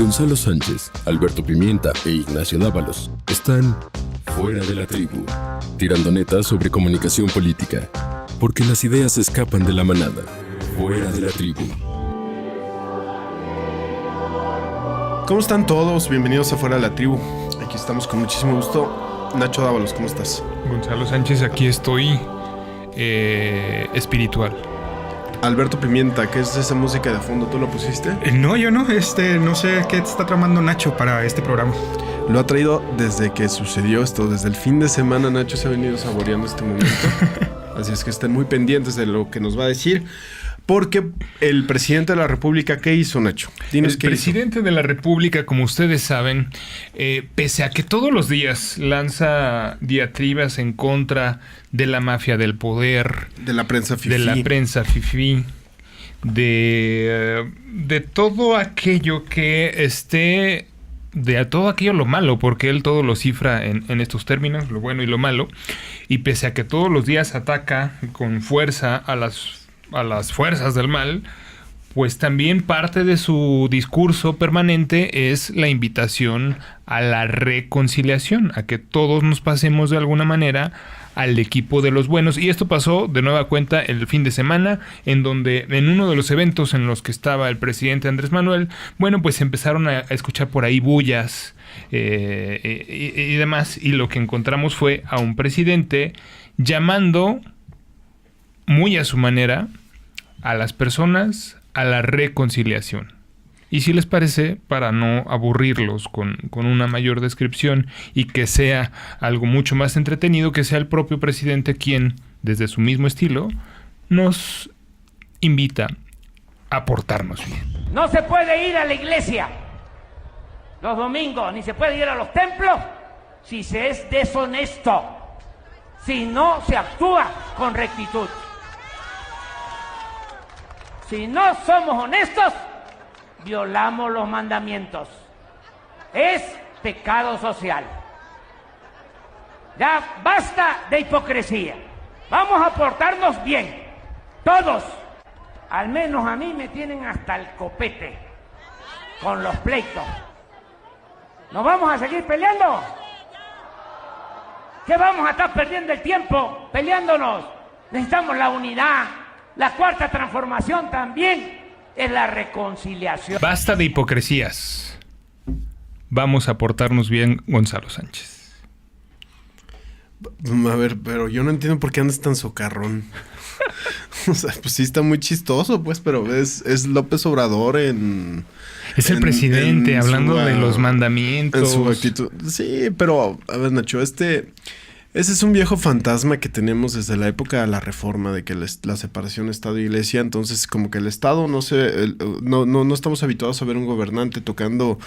Gonzalo Sánchez, Alberto Pimienta e Ignacio Dávalos están fuera de la tribu, tirando netas sobre comunicación política, porque las ideas escapan de la manada. Fuera de la tribu. ¿Cómo están todos? Bienvenidos a Fuera de la Tribu. Aquí estamos con muchísimo gusto. Nacho Dávalos, ¿cómo estás? Gonzalo Sánchez, aquí estoy espiritual. Alberto Pimienta, ¿qué es esa música de fondo? ¿Tú lo pusiste? No, yo no. No sé qué está tramando Nacho para este programa. Lo ha traído desde que sucedió esto, desde el fin de semana. Nacho se ha venido saboreando este momento. Así es que estén muy pendientes de lo que nos va a decir. Porque el presidente de la República, ¿qué hizo, Nacho? Dinos qué presidente de la República, como ustedes saben, pese a que todos los días lanza diatribas en contra de la mafia del poder, de la prensa fifí, de todo aquello que esté, de todo aquello lo malo, porque él todo lo cifra en estos términos, lo bueno y lo malo, y pese a que todos los días ataca con fuerza a las fuerzas del mal, pues también parte de su discurso permanente es la invitación a la reconciliación, a que todos nos pasemos de alguna manera al equipo de los buenos. Y esto pasó de nueva cuenta el fin de semana, en donde en uno de los eventos en los que estaba el presidente Andrés Manuel, bueno, pues empezaron a escuchar por ahí bullas y demás, y lo que encontramos fue a un presidente llamando muy a su manera a las personas a la reconciliación. Y si les parece, para no aburrirlos con una mayor descripción y que sea algo mucho más entretenido, que sea el propio presidente quien, desde su mismo estilo, nos invita a portarnos bien. No se puede ir a la iglesia los domingos, ni se puede ir a los templos si se es deshonesto, si no se actúa con rectitud. Si no somos honestos, violamos los mandamientos. Es pecado social. Ya basta de hipocresía. Vamos a portarnos bien. Todos. Al menos a mí me tienen hasta el copete con los pleitos. ¿Nos vamos a seguir peleando? ¿Qué vamos a estar perdiendo el tiempo peleándonos? Necesitamos la unidad. La cuarta transformación también es la reconciliación. Basta de hipocresías. Vamos a portarnos bien, Gonzalo Sánchez. A ver, pero yo no entiendo por qué andas tan socarrón. O sea, pues sí está muy chistoso, pues, pero es López Obrador en... Es el presidente hablando de los mandamientos. En su actitud. Sí, pero, a ver, Nacho, ese es un viejo fantasma que tenemos desde la época de la Reforma, de que la separación Estado-Iglesia. Entonces, como que el Estado no estamos habituados a ver un gobernante tocando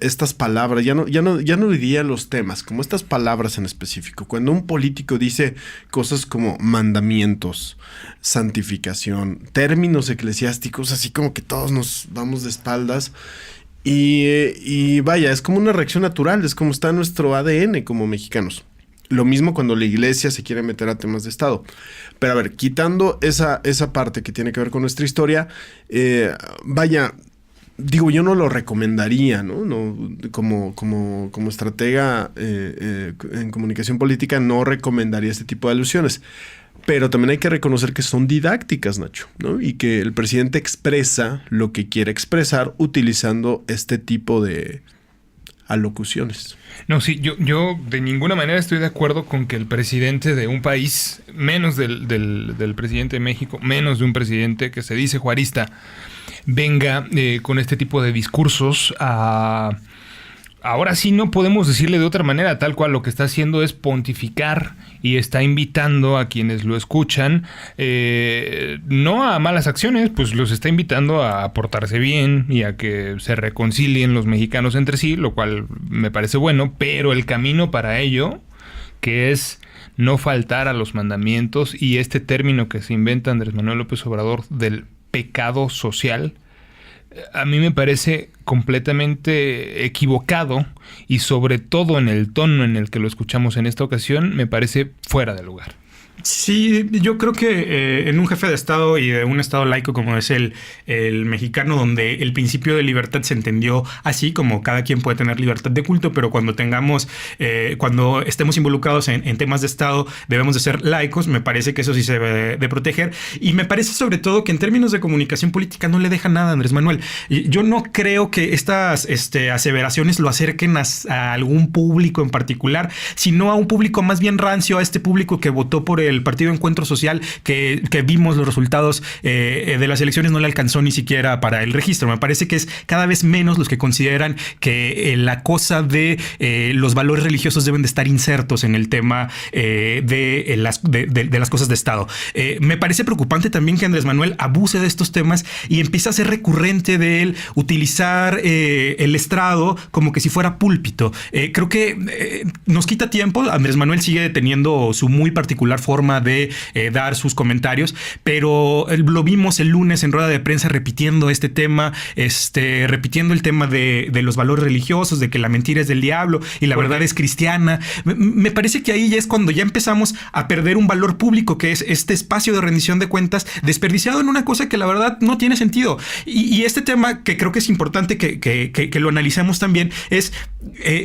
estas palabras. Ya no diría los temas, como estas palabras en específico. Cuando un político dice cosas como mandamientos, santificación, términos eclesiásticos, así como que todos nos vamos de espaldas. Y vaya, es como una reacción natural, es como está nuestro ADN como mexicanos. Lo mismo cuando la iglesia se quiere meter a temas de Estado. Pero a ver, quitando esa parte que tiene que ver con nuestra historia, vaya, digo, yo no lo recomendaría, ¿no? Como estratega en comunicación política, no recomendaría este tipo de alusiones. Pero también hay que reconocer que son didácticas, Nacho, ¿no? Y que el presidente expresa lo que quiere expresar utilizando este tipo de alocuciones. No, sí, yo de ninguna manera estoy de acuerdo con que el presidente de un país, menos del presidente de México, menos de un presidente que se dice juarista, venga con este tipo de discursos a... Ahora sí no podemos decirle de otra manera, tal cual lo que está haciendo es pontificar y está invitando a quienes lo escuchan, no a malas acciones, pues los está invitando a portarse bien y a que se reconcilien los mexicanos entre sí, lo cual me parece bueno, pero el camino para ello, que es no faltar a los mandamientos y este término que se inventa Andrés Manuel López Obrador del pecado social, a mí me parece completamente equivocado y sobre todo en el tono en el que lo escuchamos en esta ocasión, me parece fuera de lugar. Sí, yo creo que en un jefe de Estado y de un Estado laico como es el mexicano, donde el principio de libertad se entendió así, como cada quien puede tener libertad de culto, pero cuando cuando estemos involucrados en temas de Estado, debemos de ser laicos. Me parece que eso sí se debe de proteger. Y me parece sobre todo que en términos de comunicación política no le deja nada a Andrés Manuel. Yo no creo que estas aseveraciones lo acerquen a algún público en particular, sino a un público más bien rancio, a este público que votó por el Partido Encuentro Social, que vimos los resultados de las elecciones, no le alcanzó ni siquiera para el registro. Me parece que es cada vez menos los que consideran que la cosa de los valores religiosos deben de estar insertos en el tema de las cosas de Estado. Me parece preocupante también que Andrés Manuel abuse de estos temas y empieza a ser recurrente de él utilizar el estrado como que si fuera púlpito. Creo que nos quita tiempo. Andrés Manuel sigue teniendo su muy particular forma de dar sus comentarios, pero lo vimos el lunes en rueda de prensa repitiendo este tema, repitiendo el tema de los valores religiosos, de que la mentira es del diablo y la verdad es cristiana. Me parece que ahí ya es cuando ya empezamos a perder un valor público, que es este espacio de rendición de cuentas desperdiciado en una cosa que la verdad no tiene sentido. Y este tema que creo que es importante que lo analicemos también es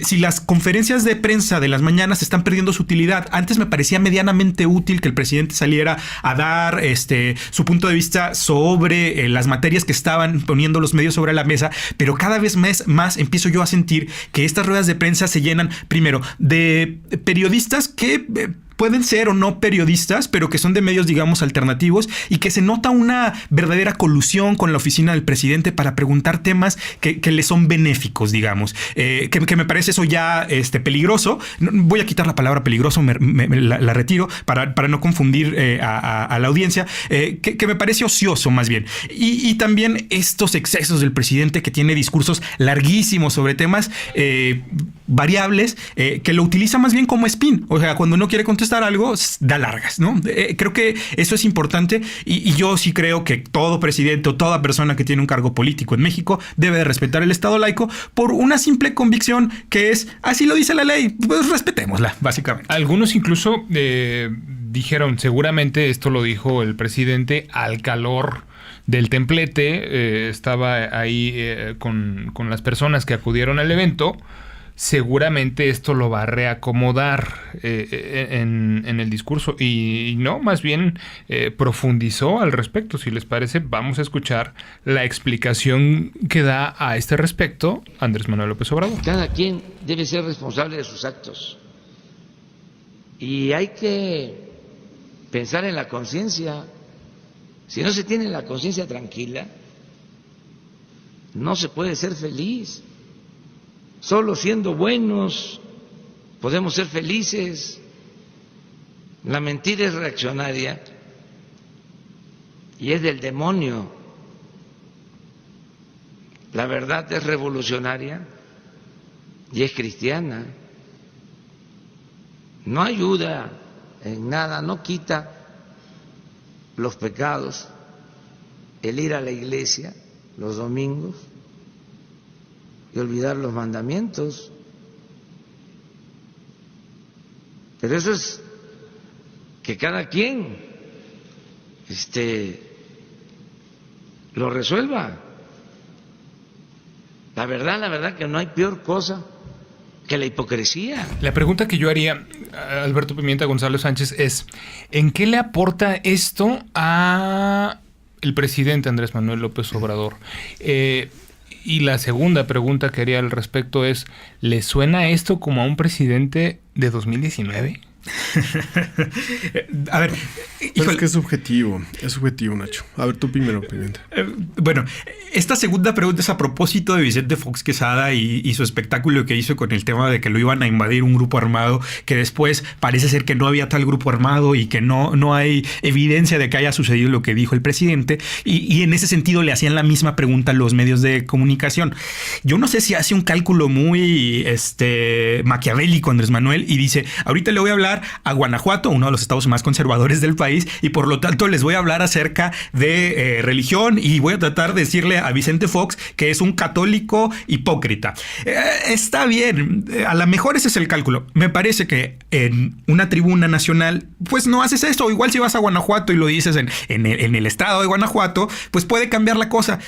si las conferencias de prensa de las mañanas están perdiendo su utilidad. Antes me parecía medianamente útil que el presidente saliera a dar su punto de vista sobre las materias que estaban poniendo los medios sobre la mesa, pero cada vez más empiezo yo a sentir que estas ruedas de prensa se llenan primero de periodistas que pueden ser o no periodistas, pero que son de medios, digamos, alternativos, y que se nota una verdadera colusión con la oficina del presidente para preguntar temas que le son benéficos, digamos. Que me parece eso ya peligroso. Voy a quitar la palabra peligroso, la retiro para no confundir a la audiencia, que me parece ocioso más bien. Y también estos excesos del presidente, que tiene discursos larguísimos sobre temas variables, que lo utiliza más bien como spin. O sea, cuando no quiere contestar algo, da largas, ¿no? Creo que eso es importante y yo sí creo que todo presidente o toda persona que tiene un cargo político en México debe de respetar el Estado laico por una simple convicción, que es, así lo dice la ley, pues respetémosla, básicamente. Algunos incluso dijeron, seguramente esto lo dijo el presidente al calor del templete, estaba ahí con las personas que acudieron al evento. Seguramente esto lo va a reacomodar en el discurso y no, más bien profundizó al respecto. Si les parece, vamos a escuchar la explicación que da a este respecto Andrés Manuel López Obrador. Cada quien debe ser responsable de sus actos y hay que pensar en la conciencia. Si no se tiene la conciencia tranquila, no se puede ser feliz. Solo siendo buenos podemos ser felices. La mentira es reaccionaria y es del demonio. La verdad es revolucionaria y es cristiana. No ayuda en nada, no quita los pecados el ir a la iglesia los domingos y olvidar los mandamientos. Pero eso es que cada quien lo resuelva. La verdad que no hay peor cosa que la hipocresía. La pregunta que yo haría a Alberto Pimienta Gonzalo Sánchez es: ¿en qué le aporta esto a el presidente Andrés Manuel López Obrador? Y la segunda pregunta que haría al respecto es: ¿le suena esto como a un presidente de 2019? A ver, es que es subjetivo, Nacho. A ver, tú primero, Pimienta. Bueno, esta segunda pregunta es a propósito de Vicente Fox Quesada y su espectáculo que hizo con el tema de que lo iban a invadir un grupo armado, que después parece ser que no había tal grupo armado y que no hay evidencia de que haya sucedido lo que dijo el presidente, y en ese sentido le hacían la misma pregunta a los medios de comunicación. Yo no sé si hace un cálculo muy maquiavélico Andrés Manuel y dice: ahorita le voy a hablar hablar a Guanajuato, uno de los estados más conservadores del país, y por lo tanto les voy a hablar acerca de religión y voy a tratar de decirle a Vicente Fox que es un católico hipócrita. Está bien, a lo mejor ese es el cálculo. Me parece que en una tribuna nacional, pues no haces eso. Igual si vas a Guanajuato y lo dices en el estado de Guanajuato, pues puede cambiar la cosa.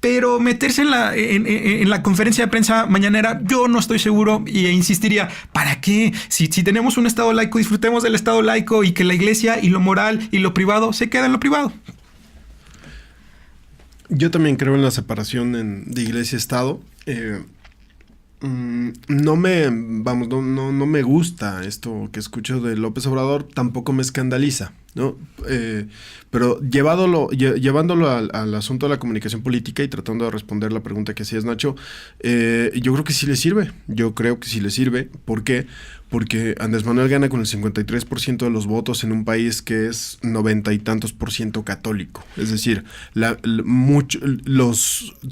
Pero meterse en la conferencia de prensa mañanera, yo no estoy seguro e insistiría, ¿para qué? Si tenemos un estado laico, disfrutemos del estado laico y que la iglesia y lo moral y lo privado se queda en lo privado. Yo también creo en la separación de iglesia y estado. No me gusta esto que escucho de López Obrador, tampoco me escandaliza, ¿no? Pero llevándolo al asunto de la comunicación política y tratando de responder la pregunta que hacías, Nacho, yo creo que sí le sirve. ¿Por qué? Porque Andrés Manuel gana con el 53% de los votos en un país que es 90 y tantos % católico. Es decir,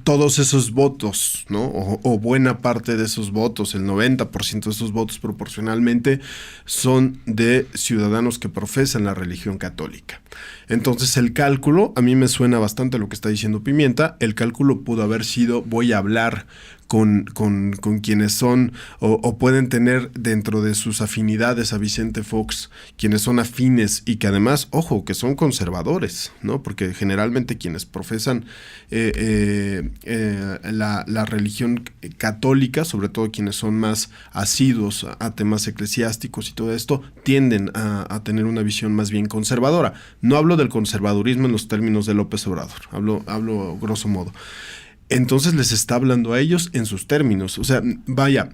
todos esos votos, ¿no? O buena parte de esos votos, el 90% de esos votos proporcionalmente, son de ciudadanos que profesan la religión católica. Entonces el cálculo, a mí me suena bastante lo que está diciendo Pimienta. El cálculo pudo haber sido, voy a hablar con quienes son o pueden tener dentro de sus afinidades a Vicente Fox, quienes son afines y que además, ojo, que son conservadores, ¿no? Porque generalmente quienes profesan la religión católica, sobre todo quienes son más asiduos a temas eclesiásticos y todo esto, tienden a tener una visión más bien conservadora. No hablo del conservadurismo en los términos de López Obrador, hablo grosso modo. Entonces les está hablando a ellos en sus términos. O sea, vaya,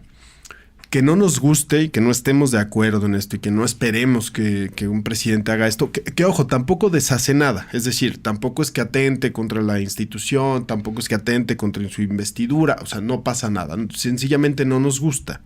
que no nos guste y que no estemos de acuerdo en esto y que no esperemos que un presidente haga esto, que ojo, tampoco deshace nada. Es decir, tampoco es que atente contra la institución, tampoco es que atente contra su investidura. O sea, no pasa nada. Sencillamente no nos gusta.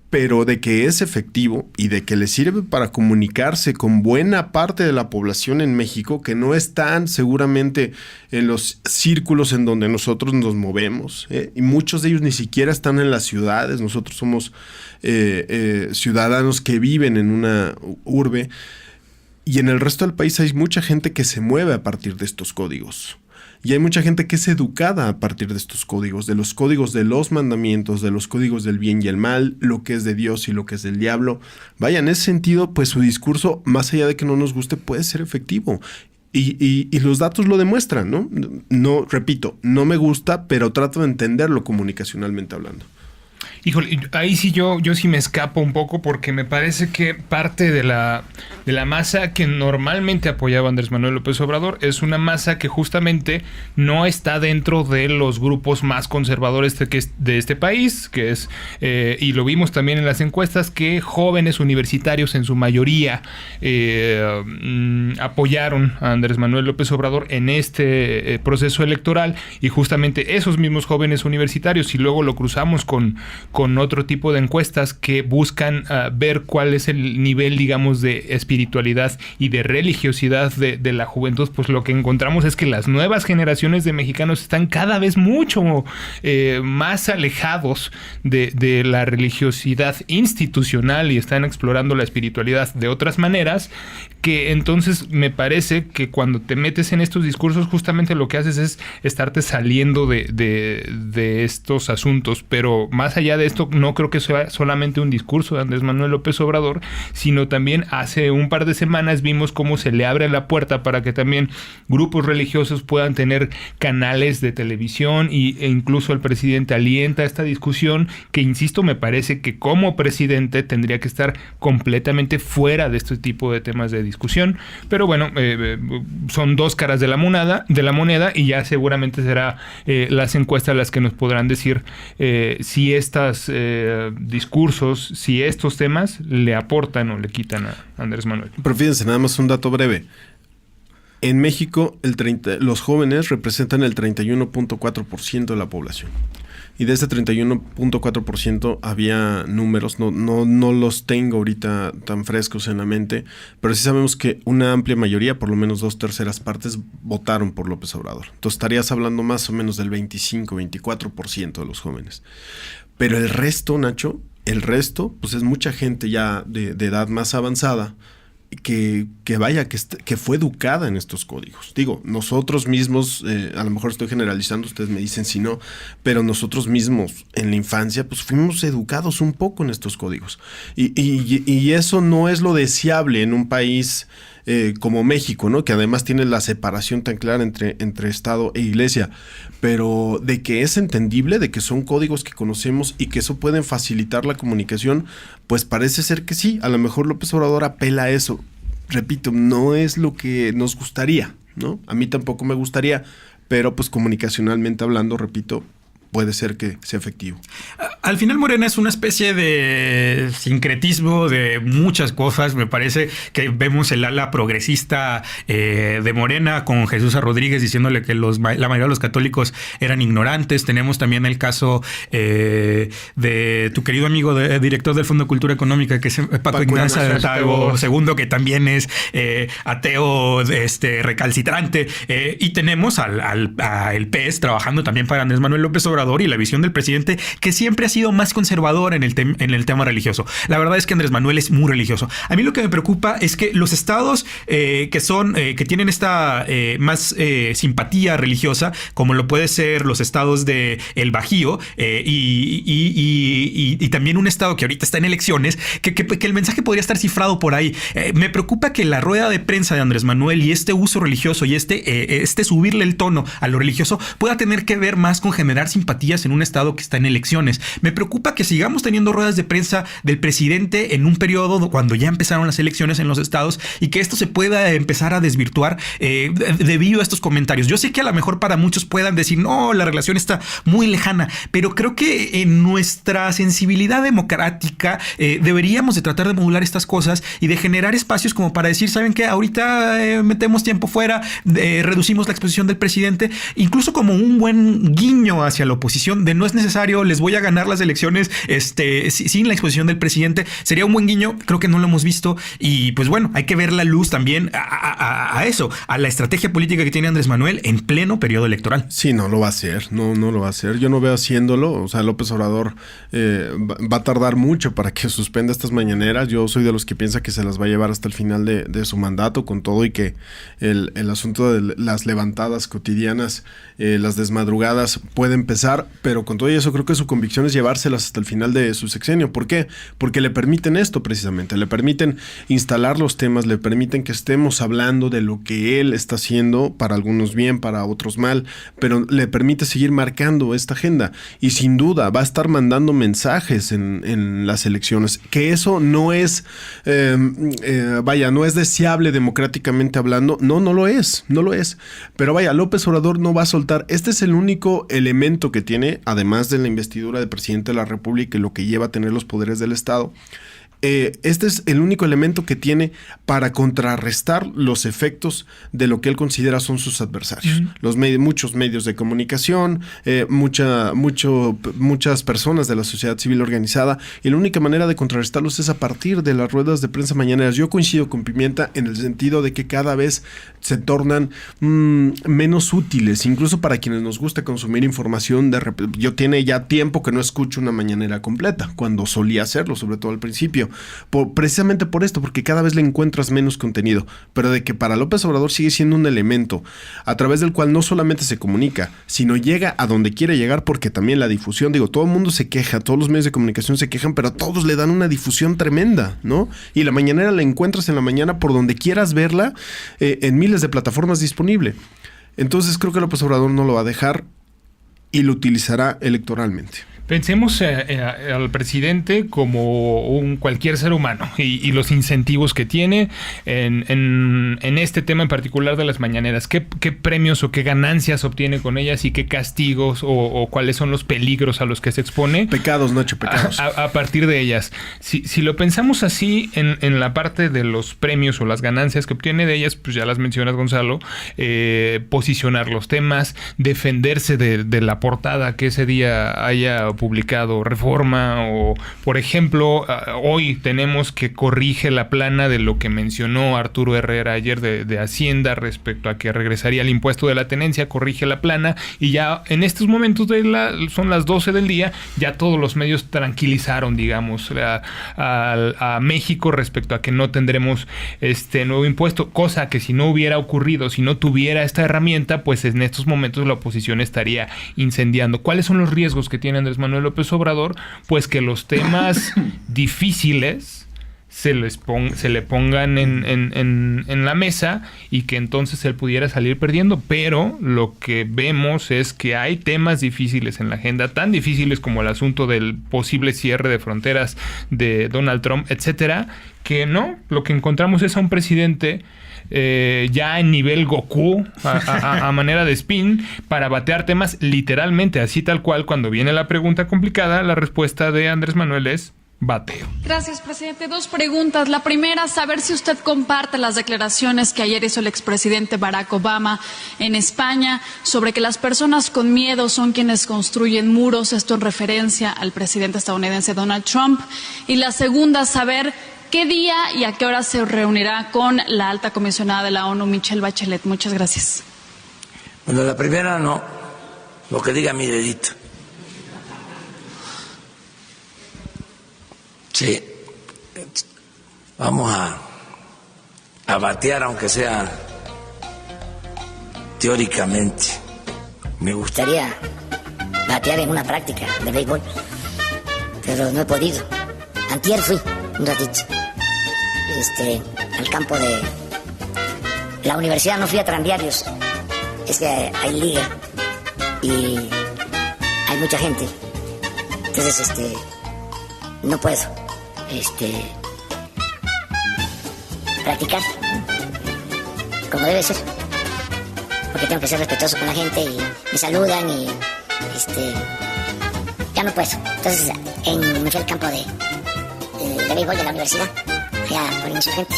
Pero de que es efectivo y de que le sirve para comunicarse con buena parte de la población en México, que no están seguramente en los círculos en donde nosotros nos movemos, y muchos de ellos ni siquiera están en las ciudades. Nosotros somos ciudadanos que viven en una urbe, y en el resto del país hay mucha gente que se mueve a partir de estos códigos. Y hay mucha gente que es educada a partir de estos códigos, de los códigos de los mandamientos, de los códigos del bien y el mal, lo que es de Dios y lo que es del diablo. Vaya, en ese sentido, pues su discurso, más allá de que no nos guste, puede ser efectivo. Y los datos lo demuestran, ¿no? No, repito, no me gusta, pero trato de entenderlo comunicacionalmente hablando. Híjole, ahí sí yo sí me escapo un poco, porque me parece que parte de la masa que normalmente apoyaba a Andrés Manuel López Obrador es una masa que justamente no está dentro de los grupos más conservadores de este país, que es, y lo vimos también en las encuestas, que jóvenes universitarios en su mayoría apoyaron a Andrés Manuel López Obrador en este proceso electoral, y justamente esos mismos jóvenes universitarios, si luego lo cruzamos con otro tipo de encuestas que buscan ver cuál es el nivel, digamos, de espiritualidad y de religiosidad de la juventud, pues lo que encontramos es que las nuevas generaciones de mexicanos están cada vez mucho más alejados de la religiosidad institucional y están explorando la espiritualidad de otras maneras, que entonces me parece que cuando te metes en estos discursos justamente lo que haces es estarte saliendo de estos asuntos. Pero más allá de esto, no creo que sea solamente un discurso de Andrés Manuel López Obrador, sino también hace un par de semanas vimos cómo se le abre la puerta para que también grupos religiosos puedan tener canales de televisión, e incluso el presidente alienta esta discusión que, insisto, me parece que como presidente tendría que estar completamente fuera de este tipo de temas de discusión. Pero bueno, son dos caras de la moneda, y ya seguramente será las encuestas las que nos podrán decir si estos discursos, si estos temas le aportan o le quitan a Andrés Manuel. Pero fíjense, nada más un dato breve. En México, los jóvenes representan el 31.4% de la población. Y de ese 31.4% había números, no los tengo ahorita tan frescos en la mente, pero sí sabemos que una amplia mayoría, por lo menos 2/3 partes, votaron por López Obrador. Entonces estarías hablando más o menos del 25-24% de los jóvenes. Pero el resto, Nacho, El resto, pues es mucha gente ya de edad más avanzada que fue educada en estos códigos. Digo, nosotros mismos, a lo mejor estoy generalizando, ustedes me dicen si no, pero nosotros mismos en la infancia pues fuimos educados un poco en estos códigos. Y eso no es lo deseable en un país como México, ¿no? Que además tiene la separación tan clara entre Estado e Iglesia, pero de que es entendible, de que son códigos que conocemos y que eso pueden facilitar la comunicación, pues parece ser que sí. A lo mejor López Obrador apela a eso. Repito, no es lo que nos gustaría, ¿no? A mí tampoco me gustaría, pero pues comunicacionalmente hablando, repito, puede ser que sea efectivo. Al final Morena es una especie de sincretismo de muchas cosas. Me parece que vemos el ala progresista de Morena con Jesús Rodríguez diciéndole que la mayoría de los católicos eran ignorantes. Tenemos también el caso de tu querido amigo director del Fondo de Cultura Económica, que es Paco Ignacio Taibo II, que también es ateo recalcitrante. Y tenemos al PES trabajando también para Andrés Manuel López Obrador y la visión del presidente, que siempre ha sido más conservador en el tema religioso. La verdad es que Andrés Manuel es muy religioso. A mí lo que me preocupa es que los estados que tienen esta más simpatía religiosa, como lo puede ser los estados de el Bajío y también un estado que ahorita está en elecciones, que el mensaje podría estar cifrado por ahí. Me preocupa que la rueda de prensa de Andrés Manuel y este uso religioso y subirle el tono a lo religioso pueda tener que ver más con generar simpatías en un estado que está en elecciones. Me preocupa que sigamos teniendo ruedas de prensa del presidente en un periodo cuando ya empezaron las elecciones en los estados y que esto se pueda empezar a desvirtuar debido a estos comentarios. Yo sé que a lo mejor para muchos puedan decir, no, la relación está muy lejana, pero creo que en nuestra sensibilidad democrática deberíamos de tratar de modular estas cosas y de generar espacios como para decir, ¿saben qué? Ahorita metemos tiempo fuera, reducimos la exposición del presidente, incluso como un buen guiño hacia la oposición de no es necesario, les voy a ganar las elecciones sin la exposición del presidente. Sería un buen guiño, creo que no lo hemos visto y pues bueno, hay que ver la luz también a eso, a la estrategia política que tiene Andrés Manuel en pleno periodo electoral. Sí, no lo va a hacer, no lo va a hacer. Yo no veo haciéndolo, o sea, López Obrador va a tardar mucho para que suspenda estas mañaneras. Yo soy de los que piensa que se las va a llevar hasta el final de su mandato con todo y que el asunto de las levantadas cotidianas, las desmadrugadas puede empezar, pero con todo eso creo que su convicción es llevárselas hasta el final de su sexenio. ¿Por qué? Porque le permiten esto precisamente, le permiten instalar los temas, le permiten que estemos hablando de lo que él está haciendo, para algunos bien, para otros mal, pero le permite seguir marcando esta agenda y sin duda va a estar mandando mensajes en las elecciones, que eso no es no es deseable democráticamente hablando, no lo es, pero López Obrador no va a soltar. Este es el único elemento que tiene, además de la investidura de presidente de la República y lo que lleva a tener los poderes del Estado. Este es el único elemento que tiene para contrarrestar los efectos de lo que él considera son sus adversarios. Muchos medios de comunicación, muchas personas de la sociedad civil organizada, y la única manera de contrarrestarlos es a partir de las ruedas de prensa mañaneras. Yo coincido con Pimienta en el sentido de que cada vez se tornan menos útiles, incluso para quienes nos gusta consumir información. Yo tiene ya tiempo que no escucho una mañanera completa, cuando solía hacerlo, sobre todo al principio. Precisamente por esto, porque cada vez le encuentras menos contenido, pero de que para López Obrador sigue siendo un elemento a través del cual no solamente se comunica, sino llega a donde quiere llegar, porque también la difusión, todo el mundo se queja, todos los medios de comunicación se quejan, pero todos le dan una difusión tremenda, ¿no? Y la mañanera la encuentras en la mañana por donde quieras verla, en miles de plataformas disponible. Entonces creo que López Obrador no lo va a dejar y lo utilizará electoralmente. Pensemos al presidente como cualquier ser humano y los incentivos que tiene en este tema en particular de las mañaneras. ¿Qué premios o qué ganancias obtiene con ellas y qué castigos o cuáles son los peligros a los que se expone? Pecados, Nacho, pecados. A partir de ellas. Si lo pensamos así en la parte de los premios o las ganancias que obtiene de ellas, pues ya las mencionas, Gonzalo, posicionar los temas, defenderse de la portada que ese día haya haya publicado Reforma, o por ejemplo, hoy tenemos que corrige la plana de lo que mencionó Arturo Herrera ayer de Hacienda respecto a que regresaría el impuesto de la tenencia, corrige la plana, y ya en estos momentos son las 12 del día, ya todos los medios tranquilizaron, digamos, a México respecto a que no tendremos este nuevo impuesto, cosa que si no hubiera ocurrido, si no tuviera esta herramienta, pues en estos momentos la oposición estaría incendiando. ¿Cuáles son los riesgos que tiene Andrés Manuel López Obrador? Pues que los temas difíciles se le pongan en la mesa y que entonces él pudiera salir perdiendo, pero lo que vemos es que hay temas difíciles en la agenda, tan difíciles como el asunto del posible cierre de fronteras de Donald Trump, etcétera, que no, lo que encontramos es a un presidente ya en nivel Goku, a manera de spin, para batear temas literalmente, así tal cual. Cuando viene la pregunta complicada, la respuesta de Andrés Manuel es bateo. Gracias, presidente. 2 preguntas. La primera, saber si usted comparte las declaraciones que ayer hizo el expresidente Barack Obama en España sobre que las personas con miedo son quienes construyen muros, esto en referencia al presidente estadounidense Donald Trump. Y la segunda, saber qué día y a qué hora se reunirá con la alta comisionada de la ONU, Michelle Bachelet. Muchas gracias. Bueno, la primera no, lo que diga mi dedito. Sí, vamos a batear, aunque sea teóricamente. Me gustaría batear en una práctica de béisbol, pero no he podido. Antier fui un ratito al campo de la universidad, no fui a tranviarios, es que hay liga y hay mucha gente, entonces no puedo practicar como debe ser, porque tengo que ser respetuoso con la gente y me saludan y ya no puedo. Entonces me fui al campo de béisbol de la universidad, allá por Insurgentes,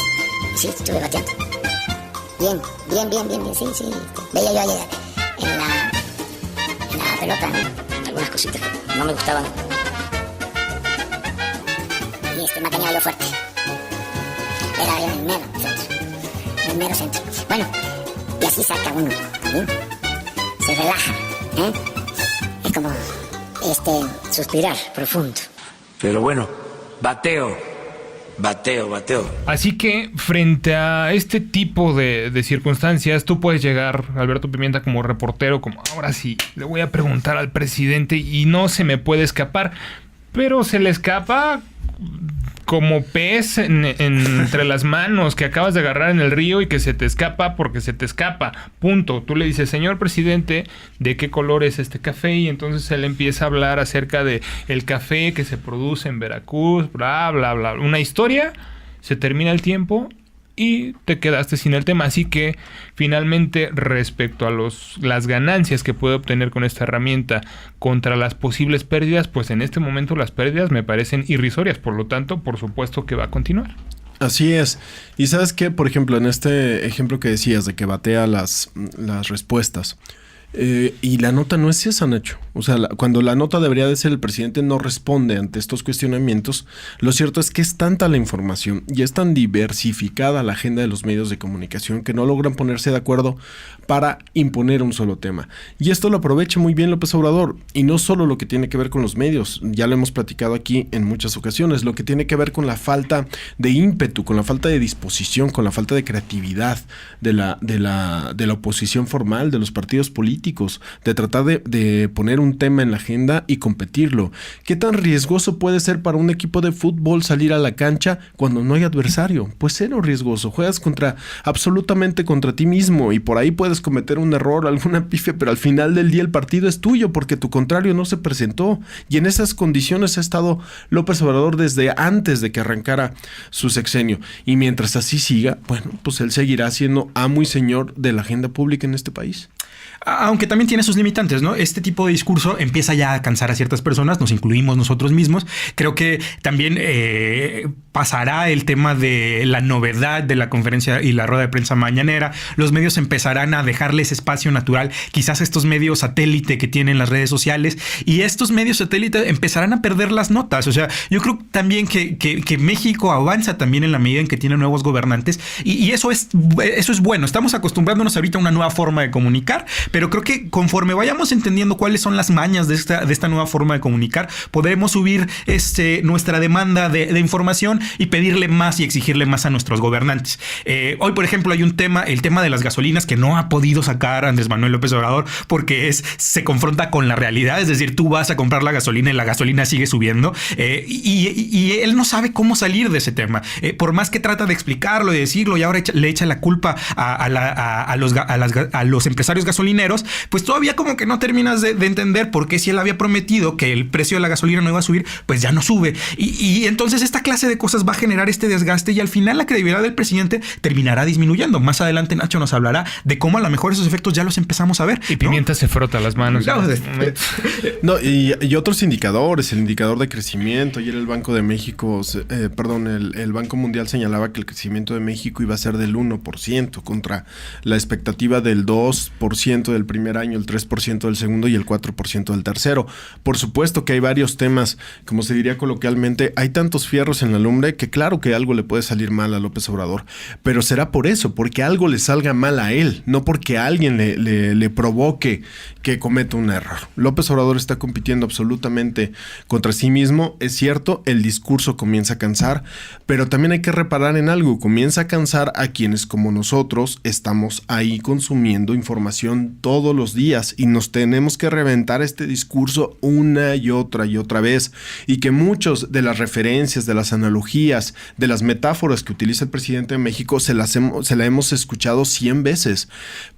y sí, estuve bateando. Bien, sí. Veía yo allá en la pelota, ¿no? Algunas cositas que no me gustaban. Y me cañaba yo fuerte. Era en el mero centro. Bueno, y así saca uno también. Se relaja, Es como suspirar profundo. Pero bueno, bateo. Así que frente a este tipo de circunstancias, tú puedes llegar, Alberto Pimienta, como reportero, como ahora sí, le voy a preguntar al presidente y no se me puede escapar, pero se le escapa como pez entre las manos que acabas de agarrar en el río y que se te escapa porque se te escapa, punto. Tú le dices, señor presidente, ¿de qué color es este café? Y entonces él empieza a hablar acerca de el café que se produce en Veracruz, bla, bla, bla. Una historia, se termina el tiempo y te quedaste sin el tema. Así que finalmente, respecto a las ganancias que puede obtener con esta herramienta contra las posibles pérdidas, pues en este momento las pérdidas me parecen irrisorias. Por lo tanto, por supuesto que va a continuar. Así es. Y ¿sabes qué? Por ejemplo, en este ejemplo que decías de que batea las respuestas, y la nota no es esa, Nacho. O sea, cuando la nota debería de ser el presidente no responde ante estos cuestionamientos, lo cierto es que es tanta la información y es tan diversificada la agenda de los medios de comunicación que no logran ponerse de acuerdo para imponer un solo tema. Y esto lo aprovecha muy bien López Obrador. Y no solo lo que tiene que ver con los medios, ya lo hemos platicado aquí en muchas ocasiones, lo que tiene que ver con la falta de ímpetu, con la falta de disposición, con la falta de creatividad de la oposición formal, de los partidos políticos, de tratar de poner un tema en la agenda y competirlo. ¿Qué tan riesgoso puede ser para un equipo de fútbol salir a la cancha cuando no hay adversario? Pues cero riesgoso. Juegas absolutamente contra ti mismo y por ahí puedes cometer un error, alguna pifia, pero al final del día el partido es tuyo porque tu contrario no se presentó. Y en esas condiciones ha estado López Obrador desde antes de que arrancara su sexenio. Y mientras así siga, bueno, pues él seguirá siendo amo y señor de la agenda pública en este país. Aunque también tiene sus limitantes, ¿no? Este tipo de discurso empieza ya a cansar a ciertas personas, nos incluimos nosotros mismos. Creo que también pasará el tema de la novedad de la conferencia y la rueda de prensa mañanera. Los medios empezarán a dejarles espacio natural, quizás estos medios satélite que tienen las redes sociales, y estos medios satélite empezarán a perder las notas. O sea, yo creo también que México avanza también en la medida en que tiene nuevos gobernantes, y eso es bueno. Estamos acostumbrándonos ahorita a una nueva forma de comunicar, pero creo que conforme vayamos entendiendo cuáles son las mañas de esta nueva forma de comunicar, podremos subir nuestra demanda de información y pedirle más y exigirle más a nuestros gobernantes. Hoy, por ejemplo, hay el tema de las gasolinas que no ha podido sacar Andrés Manuel López Obrador porque se confronta con la realidad. Es decir, tú vas a comprar la gasolina y la gasolina sigue subiendo, y él no sabe cómo salir de ese tema. Por más que trata de explicarlo y decirlo, y ahora le echa la culpa a los empresarios gasolineros, pues todavía como que no terminas de entender por qué, si él había prometido que el precio de la gasolina no iba a subir, pues ya no sube. Y entonces esta clase de cosas va a generar este desgaste, y al final la credibilidad del presidente terminará disminuyendo. Más adelante Nacho nos hablará de cómo a lo mejor esos efectos ya los empezamos a ver. Y Pimienta se frota las manos. No, y otros indicadores, el indicador de crecimiento. Ayer el Banco de México, el Banco Mundial señalaba que el crecimiento de México iba a ser del 1% contra la expectativa del 2% del primer año, el 3% del segundo y el 4% del tercero. Por supuesto que hay varios temas, como se diría coloquialmente, hay tantos fierros en la lumbre que claro que algo le puede salir mal a López Obrador, pero será por eso, porque algo le salga mal a él, no porque alguien le provoque que cometa un error. López Obrador está compitiendo absolutamente contra sí mismo. Es cierto, el discurso comienza a cansar, pero también hay que reparar en algo, comienza a cansar a quienes como nosotros estamos ahí consumiendo información todos los días y nos tenemos que reventar este discurso una y otra vez, y que muchos de las referencias, de las analogías, de las metáforas que utiliza el presidente de México se la hemos escuchado 100 veces,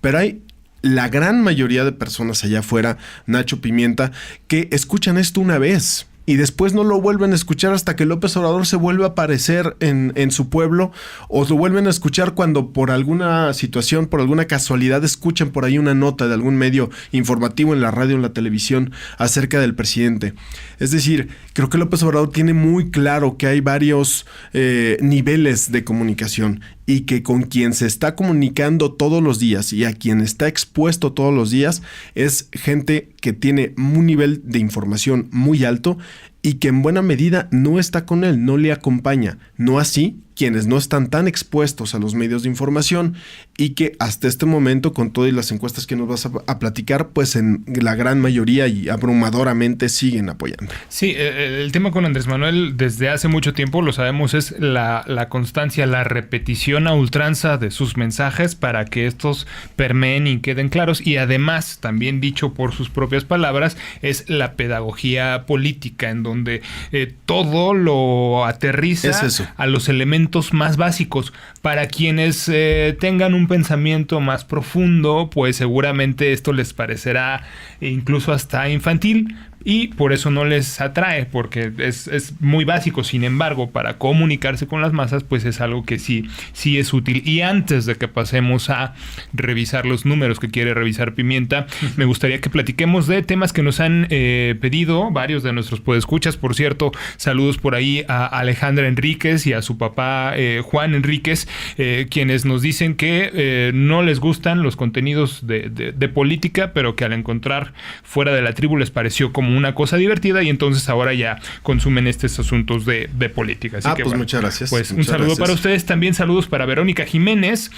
pero hay la gran mayoría de personas allá afuera, Nacho Pimienta, que escuchan esto una vez y después no lo vuelven a escuchar hasta que López Obrador se vuelve a aparecer en su pueblo, o lo vuelven a escuchar cuando por alguna situación, por alguna casualidad escuchan por ahí una nota de algún medio informativo en la radio o en la televisión acerca del presidente. Es decir, creo que López Obrador tiene muy claro que hay varios niveles de comunicación, y que con quien se está comunicando todos los días y a quien está expuesto todos los días es gente que tiene un nivel de información muy alto y que en buena medida no está con él, no le acompaña. No así quienes no están tan expuestos a los medios de información y que hasta este momento, con todas las encuestas que nos vas a platicar, pues en la gran mayoría y abrumadoramente siguen apoyando. Sí, el tema con Andrés Manuel desde hace mucho tiempo, lo sabemos, es la constancia, la repetición a ultranza de sus mensajes para que estos permeen y queden claros, y además, también dicho por sus propias palabras, es la pedagogía política, en donde todo lo aterriza a los elementos más básicos. Para quienes tengan un pensamiento más profundo, pues seguramente esto les parecerá incluso hasta infantil, y por eso no les atrae, porque es muy básico. Sin embargo, para comunicarse con las masas, pues es algo que sí es útil. Y antes de que pasemos a revisar los números que quiere revisar Pimienta, me gustaría que platiquemos de temas que nos han pedido varios de nuestros podescuchas. Por cierto, saludos por ahí a Alejandra Enríquez y a su papá Juan Enríquez, quienes nos dicen que no les gustan los contenidos de política, pero que al encontrar Fuera de la Tribu les pareció como una cosa divertida, y entonces ahora ya consumen estos asuntos de política. Así que pues bueno, muchas gracias. Pues un saludo para ustedes. También saludos para Verónica Jiménez,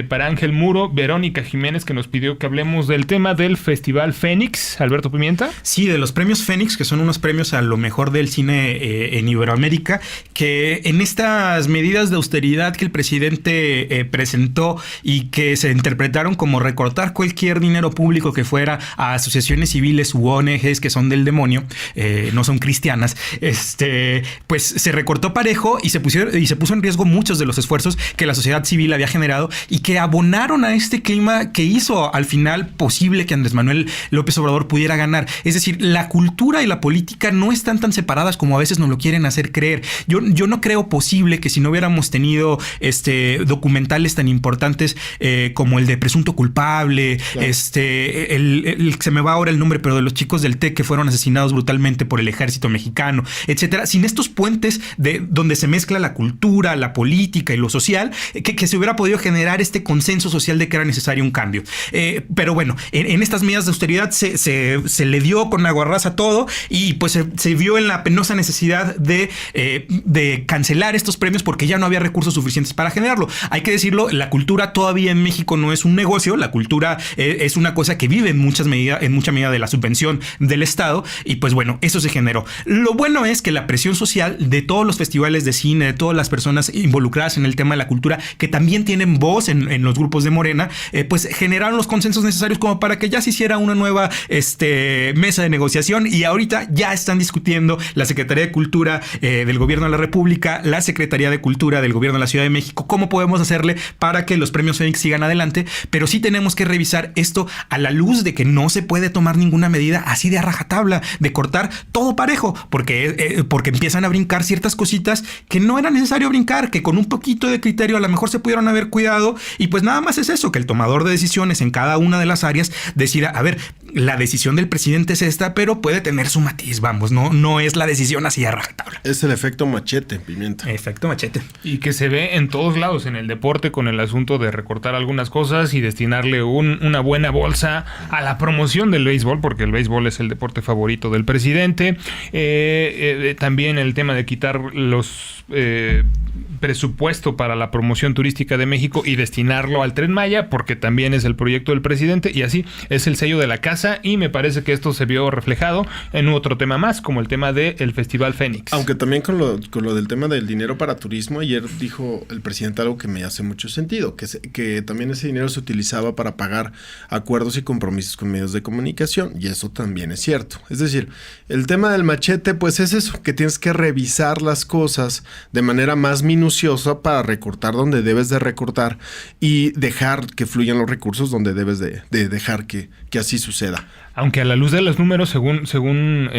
para Ángel Muro. Verónica Jiménez, que nos pidió que hablemos del tema del Festival Fénix. Alberto Pimienta. Sí, de los premios Fénix, que son unos premios a lo mejor del cine en Iberoamérica, que en estas medidas de austeridad que el presidente presentó y que se interpretaron como recortar cualquier dinero público que fuera a asociaciones civiles u ONGs que son del demonio, no son cristianas, pues se recortó parejo y se puso en riesgo muchos de los esfuerzos que la sociedad civil había generado y que abonaron a este clima que hizo al final posible que Andrés Manuel López Obrador pudiera ganar. Es decir, la cultura y la política no están están tan separadas como a veces nos lo quieren hacer creer. Yo no creo posible que si no hubiéramos tenido documentales tan importantes como el de Presunto Culpable, claro. Se me va ahora el nombre, pero de los chicos del TEC que fueron asesinados brutalmente por el ejército mexicano, etcétera. Sin estos puentes de donde se mezcla la cultura, la política y lo social, que se hubiera podido generar este consenso social de que era necesario un cambio. Pero bueno, en estas medidas de austeridad se le dio con aguarrás a todo y pues se vio en la penosa necesidad de cancelar estos premios porque ya no había recursos suficientes para generarlo. Hay que decirlo, la cultura todavía en México no es un negocio, la cultura es una cosa que vive en mucha medida de la subvención del Estado y pues bueno, eso se generó. Lo bueno es que la presión social de todos los festivales de cine, de todas las personas involucradas en el tema de la cultura, que también tienen voz en los grupos de Morena, pues generaron los consensos necesarios como para que ya se hiciera una nueva mesa de negociación y ahorita ya están discutiendo la Secretaría de Cultura del Gobierno de la República, la Secretaría de Cultura del Gobierno de la Ciudad de México, cómo podemos hacerle para que los premios Fénix sigan adelante, pero sí tenemos que revisar esto a la luz de que no se puede tomar ninguna medida así de a rajatabla, de cortar todo parejo, porque empiezan a brincar ciertas cositas que no era necesario brincar, que con un poquito de criterio a lo mejor se pudieron haber cuidado y pues nada más es eso, que el tomador de decisiones en cada una de las áreas decida, a ver, la decisión del presidente es esta, pero puede tener su matiz, vamos, no es la decisión así a rajatabla. Es el efecto machete, Pimienta. Efecto machete. Y que se ve en todos lados, en el deporte con el asunto de recortar algunas cosas y destinarle una buena bolsa a la promoción del béisbol, porque el béisbol es el deporte favorito del presidente. También el tema de quitar los presupuesto para la promoción turística de México y destinarlo al Tren Maya, porque también es el proyecto del presidente y así es el sello de la casa, y me parece que esto se vio reflejado en otro tema más, como el tema del Festival Fénix. Aunque también con lo del tema del dinero para turismo, ayer dijo el presidente algo que me hace mucho sentido, que también ese dinero se utilizaba para pagar acuerdos y compromisos con medios de comunicación, y eso también es cierto. Es decir, el tema del machete, pues es eso, que tienes que revisar las cosas de manera más minuciosa para recortar donde debes de recortar y dejar que fluyan los recursos donde debes de dejar que así suceda. Aunque a la luz de los números, según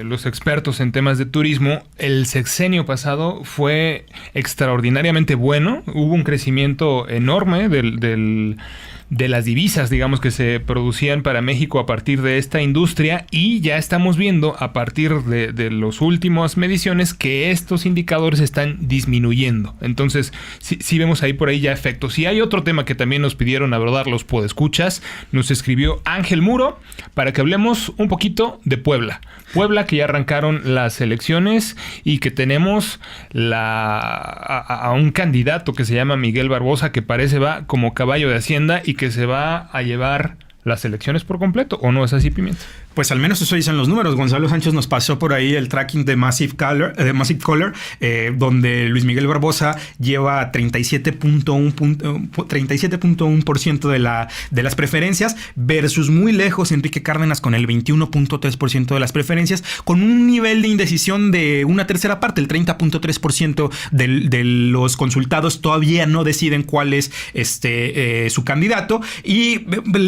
los expertos en temas de turismo, el sexenio pasado fue extraordinariamente bueno. Hubo un crecimiento enorme de las divisas, digamos, que se producían para México a partir de esta industria, y ya estamos viendo a partir de las últimas mediciones que estos indicadores están disminuyendo. Entonces, sí vemos ahí por ahí ya efectos. Y hay otro tema que también nos pidieron abordar los podescuchas. Nos escribió Ángel Muro para que hablemos un poquito de Puebla. Puebla, que ya arrancaron las elecciones y que tenemos a un candidato que se llama Miguel Barbosa, que parece va como caballo de Hacienda y que se va a llevar las elecciones por completo, ¿o no es así, Pimienta? Pues al menos eso dicen los números. Gonzalo Sánchez nos pasó por ahí el tracking de Massive Caller, donde Luis Miguel Barbosa lleva 37.1% de las preferencias, versus muy lejos Enrique Cárdenas con el 21.3% de las preferencias, con un nivel de indecisión de una tercera parte, el 30.3% de los consultados todavía no deciden cuál es su candidato, y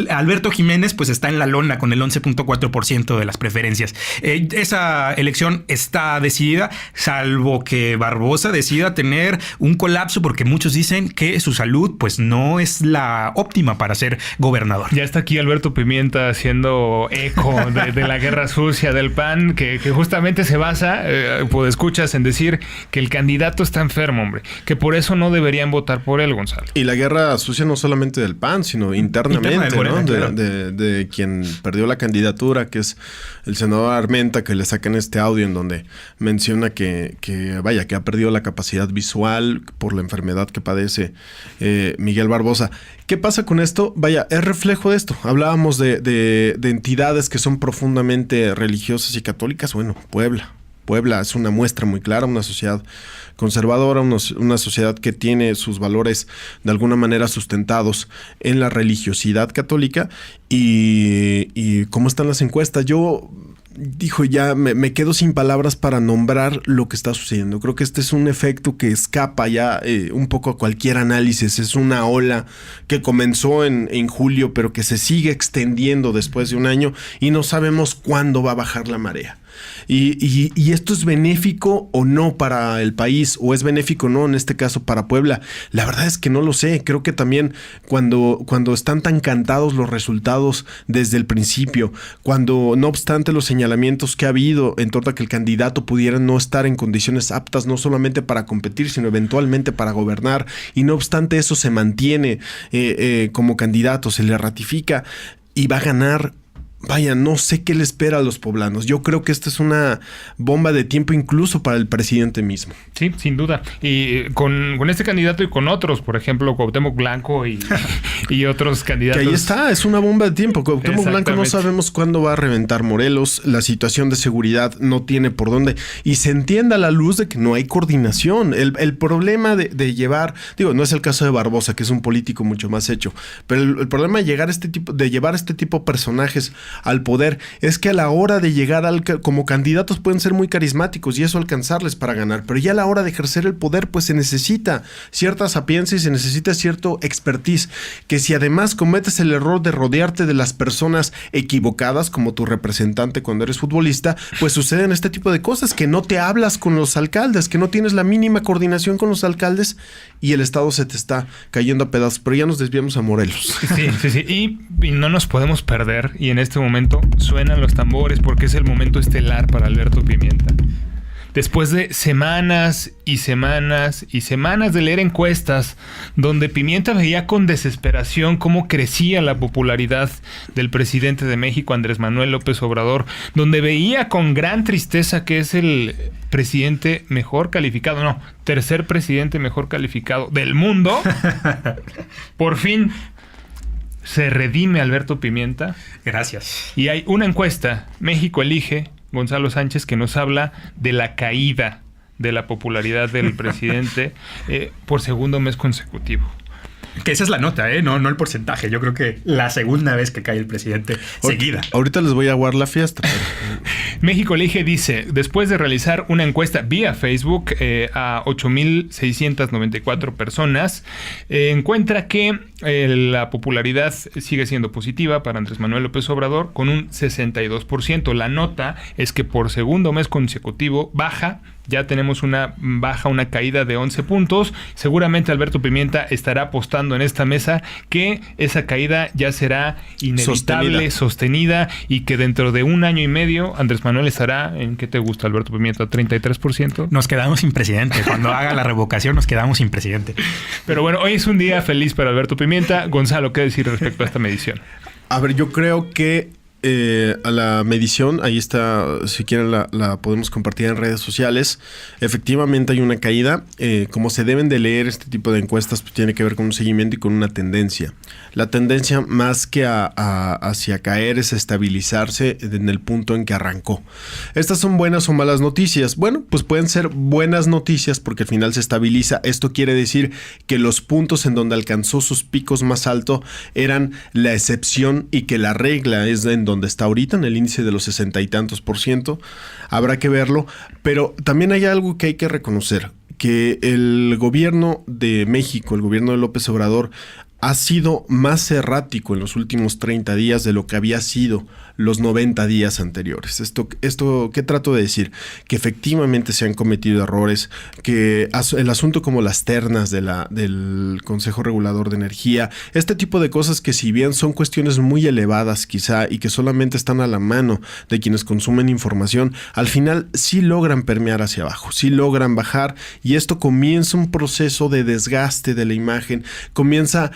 Alberto Jiménez pues está en la lona con el 11.4% de las preferencias. Esa elección está decidida, salvo que Barbosa decida tener un colapso, porque muchos dicen que su salud pues no es la óptima para ser gobernador. Ya está aquí Alberto Pimienta haciendo eco de la guerra sucia del PAN, que justamente se basa, escuchas, en decir que el candidato está enfermo, hombre, que por eso no deberían votar por él, Gonzalo. Y la guerra sucia no solamente del PAN, sino internamente, ¿no? De quien perdió la candidatura, que es el senador Armenta, que le sacan este audio en donde menciona que ha perdido la capacidad visual por la enfermedad que padece Miguel Barbosa. ¿Qué pasa con esto? Es reflejo de esto. Hablábamos de entidades que son profundamente religiosas y católicas. Bueno, Puebla es una muestra muy clara, una sociedad conservadora, una sociedad que tiene sus valores de alguna manera sustentados en la religiosidad católica. Y ¿cómo están las encuestas? Yo ya me quedo sin palabras para nombrar lo que está sucediendo. Creo que este es un efecto que escapa ya un poco a cualquier análisis. Es una ola que comenzó en julio, pero que se sigue extendiendo después de un año y no sabemos cuándo va a bajar la marea. Y esto es benéfico o no para el país, o es benéfico o no, en este caso para Puebla. La verdad es que no lo sé. Creo que también cuando están tan cantados los resultados desde el principio, cuando no obstante los señalamientos que ha habido en torno a que el candidato pudiera no estar en condiciones aptas no solamente para competir, sino eventualmente para gobernar, y no obstante eso se mantiene como candidato, se le ratifica y va a ganar. Vaya, no sé qué le espera a los poblanos. Yo creo que esta es una bomba de tiempo incluso para el presidente mismo. Sí, sin duda. Y con este candidato y con otros, por ejemplo, Cuauhtémoc Blanco y otros candidatos. Que ahí está, es una bomba de tiempo. Cuauhtémoc Blanco no sabemos cuándo va a reventar Morelos. La situación de seguridad no tiene por dónde. Y se entiende a la luz de que no hay coordinación. El problema de llevar, no es el caso de Barbosa, que es un político mucho más hecho, pero el problema de llevar este tipo de personajes al poder es que a la hora de llegar como candidatos pueden ser muy carismáticos y eso alcanzarles para ganar, pero ya a la hora de ejercer el poder pues se necesita cierta sapiencia y se necesita cierto expertise, que si además cometes el error de rodearte de las personas equivocadas como tu representante cuando eres futbolista, pues suceden este tipo de cosas, que no te hablas con los alcaldes, que no tienes la mínima coordinación con los alcaldes y el estado se te está cayendo a pedazos. Pero ya nos desviamos a Morelos. Sí. Y no nos podemos perder, y en este momento suenan los tambores porque es el momento estelar para Alberto Pimienta. Después de semanas y semanas y semanas de leer encuestas donde Pimienta veía con desesperación cómo crecía la popularidad del presidente de México, Andrés Manuel López Obrador, donde veía con gran tristeza que es el presidente mejor calificado, tercer presidente mejor calificado del mundo, por fin se redime Alberto Pimienta. Gracias. Y hay una encuesta, México Elige, Gonzalo Sánchez, que nos habla de la caída de la popularidad del presidente por segundo mes consecutivo. Que esa es la nota, no el porcentaje. Yo creo que la segunda vez que cae el presidente seguida. Ahorita les voy a aguar la fiesta. México Elige dice, después de realizar una encuesta vía Facebook a 8,694 personas, encuentra que la popularidad sigue siendo positiva para Andrés Manuel López Obrador con un 62%. La nota es que por segundo mes consecutivo baja. Ya tenemos una caída de 11 puntos. Seguramente Alberto Pimienta estará apostando en esta mesa que esa caída ya será inevitable, sostenida, y que dentro de un año y medio Andrés Manuel estará en, ¿qué te gusta, Alberto Pimienta? ¿33%? Nos quedamos sin presidente. Cuando haga la revocación nos quedamos sin presidente. Pero bueno, hoy es un día feliz para Alberto Pimienta. Gonzalo, ¿qué decir respecto a esta medición? A ver, yo creo que a la medición, ahí está, si quieren la podemos compartir en redes sociales. Efectivamente hay una caída. Como se deben de leer este tipo de encuestas, pues tiene que ver con un seguimiento y con una tendencia. La tendencia, más que hacia caer, es estabilizarse en el punto en que arrancó. ¿Estas son buenas o malas noticias? Bueno, pues pueden ser buenas noticias porque al final se estabiliza. Esto quiere decir que los puntos en donde alcanzó sus picos más altos eran la excepción y que la regla es en donde está ahorita, en el índice de los 60 y tantos %. Habrá que verlo, pero también hay algo que hay que reconocer, que el gobierno de México, el gobierno de López Obrador, ha sido más errático en los últimos 30 días de lo que había sido los 90 días anteriores. Esto, ¿qué trato de decir? Que efectivamente se han cometido errores, que el asunto como las ternas del Consejo Regulador de Energía, este tipo de cosas que si bien son cuestiones muy elevadas quizá y que solamente están a la mano de quienes consumen información, al final sí logran permear hacia abajo, sí logran bajar, y esto comienza un proceso de desgaste de la imagen, comienza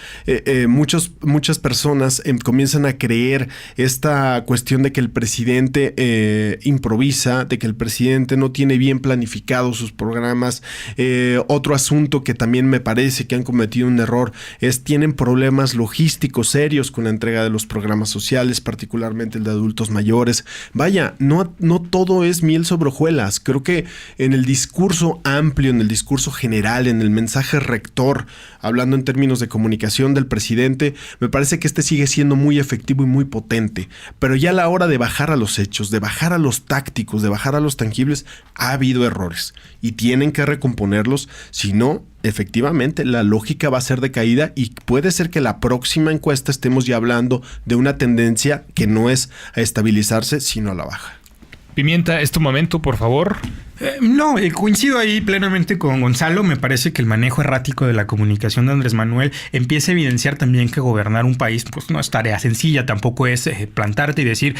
muchas personas comienzan a creer esta cuestión de que el presidente improvisa, de que el presidente no tiene bien planificados sus programas. Otro asunto que también me parece que han cometido un error es tienen problemas logísticos serios con la entrega de los programas sociales, particularmente el de adultos mayores. Vaya, no todo es miel sobre hojuelas. Creo que en el discurso amplio, en el discurso general, en el mensaje rector, hablando en términos de comunicación del presidente, me parece que este sigue siendo muy efectivo y muy potente, pero ya a la hora de bajar a los hechos, de bajar a los tácticos, de bajar a los tangibles, ha habido errores y tienen que recomponerlos, si no, efectivamente la lógica va a ser de caída y puede ser que la próxima encuesta estemos ya hablando de una tendencia que no es a estabilizarse, sino a la baja. Pimienta, es tu momento, por favor. No, coincido ahí plenamente con Gonzalo. Me parece que el manejo errático de la comunicación de Andrés Manuel empieza a evidenciar también que gobernar un país pues no es tarea sencilla, tampoco es plantarte y decir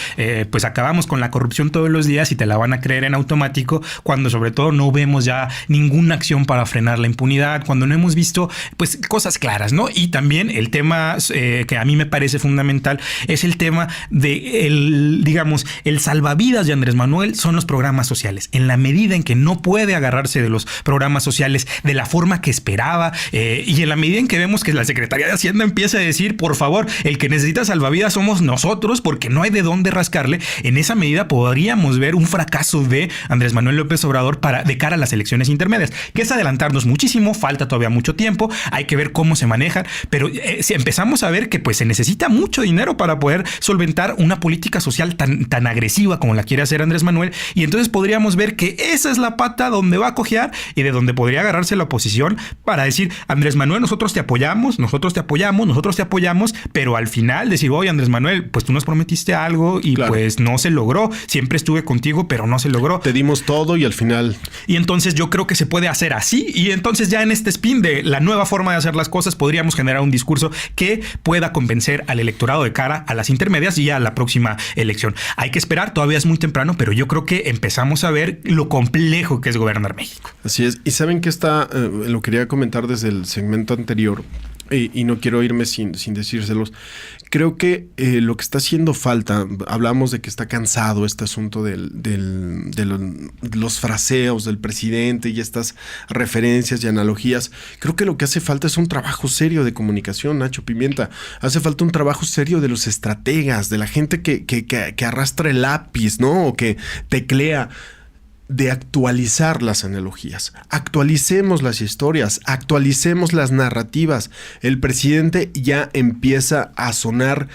pues acabamos con la corrupción todos los días y te la van a creer en automático, cuando sobre todo no vemos ya ninguna acción para frenar la impunidad, cuando no hemos visto pues cosas claras, ¿no? Y también el tema que a mí me parece fundamental es el tema de el salvavidas de Andrés Manuel son los programas sociales. En la medida en que no puede agarrarse de los programas sociales de la forma que esperaba y en la medida en que vemos que la Secretaría de Hacienda empieza a decir, por favor, el que necesita salvavidas somos nosotros porque no hay de dónde rascarle, en esa medida podríamos ver un fracaso de Andrés Manuel López Obrador de cara a las elecciones intermedias, que es adelantarnos muchísimo, falta todavía mucho tiempo, hay que ver cómo se manejan, pero si empezamos a ver que pues se necesita mucho dinero para poder solventar una política social tan agresiva como la quiere hacer Andrés Manuel, y entonces podríamos ver que esa es la pata donde va a cojear y de donde podría agarrarse la oposición para decir, Andrés Manuel, nosotros te apoyamos, pero al final decir, oye, Andrés Manuel, pues tú nos prometiste algo y claro, pues no se logró, siempre estuve contigo, pero no se logró. Te dimos todo y al final... Y entonces yo creo que se puede hacer así, y entonces ya en este spin de la nueva forma de hacer las cosas podríamos generar un discurso que pueda convencer al electorado de cara a las intermedias y a la próxima elección. Hay que esperar, todavía es muy temprano, pero yo creo que empezamos a ver lo complejo que es gobernar México. Así es. Y saben que lo quería comentar desde el segmento anterior y no quiero irme sin decírselos. Creo que lo que está haciendo falta, hablamos de que está cansado este asunto de los fraseos del presidente y estas referencias y analogías. Creo que lo que hace falta es un trabajo serio de comunicación, Nacho Pimienta. Hace falta un trabajo serio de los estrategas, de la gente que arrastra el lápiz, ¿no? O que teclea. De actualizar las analogías, actualicemos las historias, actualicemos las narrativas. El presidente ya empieza a sonar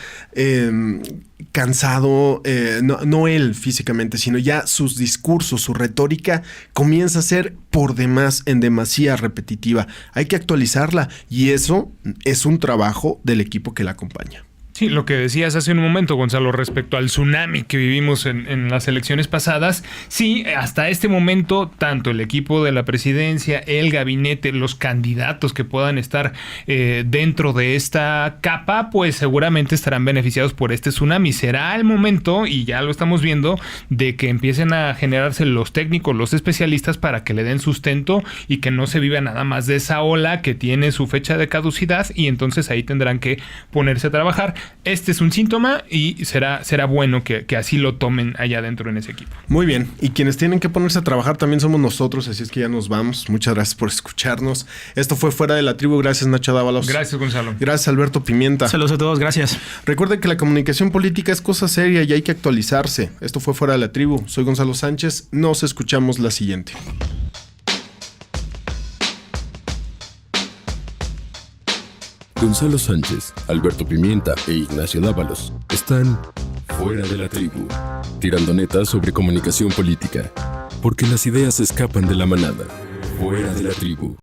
cansado, no él físicamente, sino ya sus discursos, su retórica comienza a ser por demás, en demasía repetitiva. Hay que actualizarla y eso es un trabajo del equipo que la acompaña. Sí, lo que decías hace un momento, Gonzalo, respecto al tsunami que vivimos en las elecciones pasadas, sí, hasta este momento, tanto el equipo de la presidencia, el gabinete, los candidatos que puedan estar dentro de esta capa, pues seguramente estarán beneficiados por este tsunami. Será el momento, y ya lo estamos viendo, de que empiecen a generarse los técnicos, los especialistas para que le den sustento y que no se viva nada más de esa ola que tiene su fecha de caducidad, y entonces ahí tendrán que ponerse a trabajar. Este es un síntoma y será bueno que así lo tomen allá adentro en ese equipo. Muy bien. Y quienes tienen que ponerse a trabajar también somos nosotros, así es que ya nos vamos. Muchas gracias por escucharnos. Esto fue Fuera de la Tribu. Gracias, Nacho Dávalos. Gracias, Gonzalo. Gracias, Alberto Pimienta. Saludos a todos, gracias. Recuerden que la comunicación política es cosa seria y hay que actualizarse. Esto fue Fuera de la Tribu. Soy Gonzalo Sánchez. Nos escuchamos la siguiente. Gonzalo Sánchez, Alberto Pimienta e Ignacio Dávalos están Fuera de la Tribu, tirando netas sobre comunicación política, porque las ideas escapan de la manada. Fuera de la Tribu.